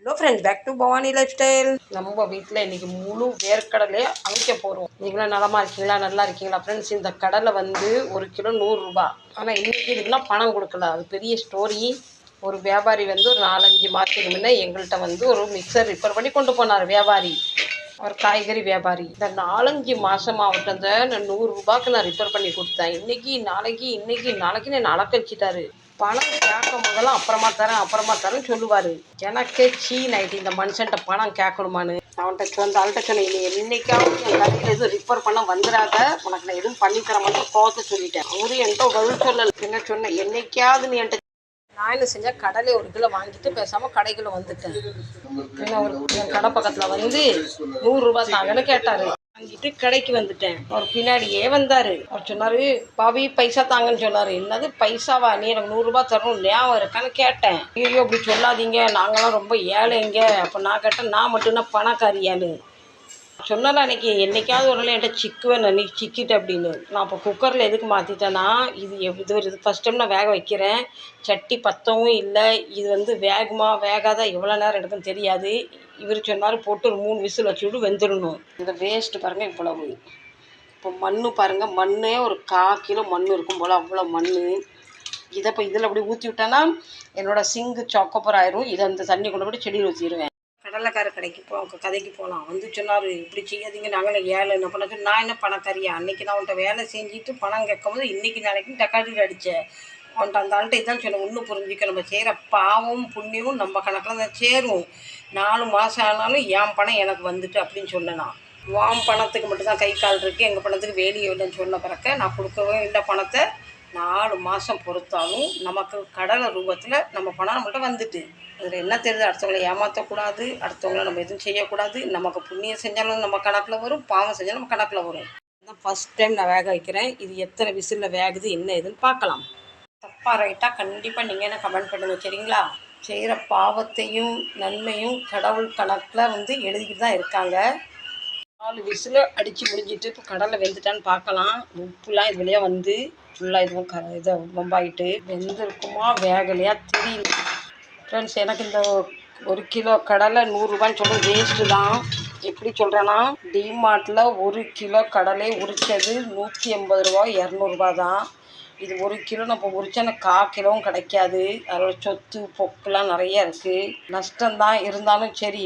Hello friends, back to Bhavani lifestyle. நம்ம வீட்டில் இன்றைக்கி முழு வேர்க்கடலையே அவிக்க போகிறோம். நீங்களாம் நலமாக இருக்கீங்களா? நல்லா இருக்கீங்களா ஃப்ரெண்ட்ஸ்? இந்த கடலை வந்து 1 கிலோ 100 ரூபா. ஆனால் இன்றைக்கி இதுக்கெலாம் பணம் கொடுக்கல. அது பெரிய ஸ்டோரி. ஒரு வியாபாரி வந்து ஒரு 4-5 மாதத்துக்கு முன்னே எங்கள்கிட்ட வந்து ஒரு மிக்சர் ரிப்பேர் பண்ணி கொண்டு போனார் வியாபாரி. ஒரு காய்கறி வியாபாரி. இந்த 4-5 மாதமாக அவர்கிட்ட நான் 100 ரூபாய்க்கு நான் ரிப்பேர் பண்ணி கொடுத்தேன். இன்றைக்கி நாளைக்கு நான் அலக்கழிச்சிட்டாரு. பணம் கேட்கும் போதெல்லாம் அப்புறமா தரேன்னு சொல்லுவார். எனக்கே நைட்டு இந்த மனுஷன்ட்ட பணம் கேட்கணுமான்னு அந்த ஆள்கிட்ட சொன்னேன், நீ என்னைக்காவது என் கடையில் எதுவும் ரிப்பேர் பண்ண வந்துடாத, உனக்கு நான் எதுவும் பண்ணித்தர மட்டும் போக சொல்லிட்டேன். அவரு என்கிட்ட பதில் சொல்லலை. என்ன சொன்னேன், என்னைக்காவது நீ என்கிட்ட நான் என்ன செஞ்சேன், கடலை 1 கிலோ வாங்கிட்டு பேசாமல் கடைக்குள்ளே வந்துட்டேன். ஏன்னா ஒரு என் கடை பக்கத்தில் வந்து 100 ரூபா தாங்கன்னு கேட்டார். வாங்கிட்டு கடைக்கு வந்துட்டேன். அவர் பின்னாடியே வந்தார். அவர் சொன்னார், பாவி பைசா தாங்கன்னு சொன்னார். என்னது பைசாவா? நீ எனக்கு 100 ரூபா தரணும் ஞாபகம் இருக்கான்னு கேட்டேன். ஐயோ அப்படி சொல்லாதீங்க, நாங்களாம் ரொம்ப ஏழைங்க. அப்போ நான் கேட்டேன், நான் மட்டும்தான் பணக்காரியான்னு சொன்னால. அன்றைக்கி என்றைக்காவது ஒரு நாள் என்கிட்ட சிக்குவேன், அன்றைக்கி சிக்கிட்டு அப்படின்னு. நான் அப்போ குக்கரில் எதுக்கு மாற்றிட்டேன்னா, இது ஃபஸ்ட் டைம் நான் வேக வைக்கிறேன். சட்டி பற்றவும் இல்லை. இது வந்து வேகுமா வேகாத எவ்வளோ நேரம் எடுக்குன்னு தெரியாது. இவர் சொன்னார், போட்டு ஒரு 3 விசில் வச்சுவிட்டு வெந்துடணும். இந்த வேஸ்ட்டு பாருங்கள் இவ்வளவு. இப்போ மண் பாருங்கள், மண்ணே ஒரு 1/4 கிலோ மண் இருக்கும் போல், அவ்வளோ மண். இதை இப்போ இதில் அப்படி ஊற்றி விட்டேன்னா என்னோடய சிங்கு சொக்கப்புறம் ஆயிரும். இதை அந்த தண்ணி கொண்டு போய் செடியில் ஊற்றிடுவேன். கடலைக்கார கதைக்கு போகலாம். வந்து சொன்னார், இப்படி செய்யாதீங்க, நாங்களே ஏழை என்ன பண்ண சொல்லி. நான் என்ன பணக்காரியா? அன்றைக்கி நான் உன்ட்ட வேலை செஞ்சுட்டு பணம் கேட்கும்போது இன்றைக்கி நாளைக்கு டக்காட்டில் அடித்தேன். அவன்கிட்ட அந்த ஆள்கிட்ட இதான் சொன்னேன், ஒன்றும் புரிஞ்சிக்க, நம்ம செய்கிற பாவம் புண்ணியமும் நம்ம கணக்கில் தான் சேரும். 4 மாதம் ஆனாலும் என் பணம் எனக்கு வந்துட்டு அப்படின்னு சொன்னேன். நான் வாம் பணத்துக்கு மட்டும்தான் கை கால் இருக்குது, எங்கள் பணத்துக்கு வேலையை இல்லைன்னு சொன்ன பிறக்க நான் கொடுக்கவே இல்லை பணத்தை. 4 மாதம் பொறுத்தாலும் நமக்கு கடலை ரூபத்தில் நம்ம பணம் நம்மள்கிட்ட வந்துட்டு. அதில் என்ன தெரியுது, அடுத்தவங்களை ஏமாற்றக்கூடாது, அடுத்தவங்களை நம்ம எதுவும் செய்யக்கூடாது. நமக்கு புண்ணியம் செஞ்சாலும் நம்ம கணக்கில் வரும், பாவம் செஞ்சாலும் நம்ம கணக்கில் வரும். அதான் ஃபஸ்ட் டைம் நான் வேக வைக்கிறேன். இது எத்தனை விசிலில் வேகுது என்ன ஏதுன்னு பார்க்கலாம். தப்பாக ரைட்டாக கண்டிப்பாக நீங்கள் என்ன கமெண்ட் பண்ணுங்கள், சரிங்களா? செய்கிற பாவத்தையும் நன்மையும் கடவுள் கணக்கில் வந்து எழுதிக்கிட்டு தான் இருக்காங்க. 4 விசில் அடித்து முடிஞ்சிட்டு இப்போ கடலை வெந்துட்டான்னு பார்க்கலாம். உப்புலாம் இது வழியாக வந்து ஃபுல்லாக இதுவும் இதை ரொம்பாயிட்டு வெந்திருக்குமா வேகலையா தெரியல. ஃப்ரெண்ட்ஸ், எனக்கு இந்த 1 கிலோ கடலை 100 ரூபான்னு சொல்ல வேஸ்ட்டு தான். எப்படி சொல்கிறேன்னா, டிமார்ட்டில் 1 கிலோ கடலை உரித்தது 180 ரூபா 200 ரூபா தான். இது 1 கிலோ நம்ம உரிச்சா எனக்கு 1/4 கிலோவும் கிடைக்காது. அதோட சொத்து பொக்குலாம் நிறைய இருக்குது. நஷ்டம்தான். இருந்தாலும் சரி,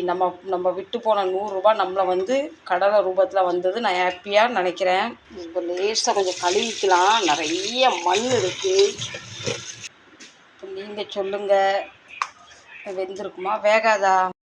நம்ம விட்டு போன 100 ரூபா நம்மளை வந்து கடலை ரூபத்தில் வந்தது. நான் ஹாப்பியாக நினைக்கிறேன். இப்போ லேசாக கொஞ்சம் கழுவிக்கலாம், நிறைய மண் இருக்குது. இப்போ நீங்கள் சொல்லுங்கள், வெந்திருக்குமா வேகாதா?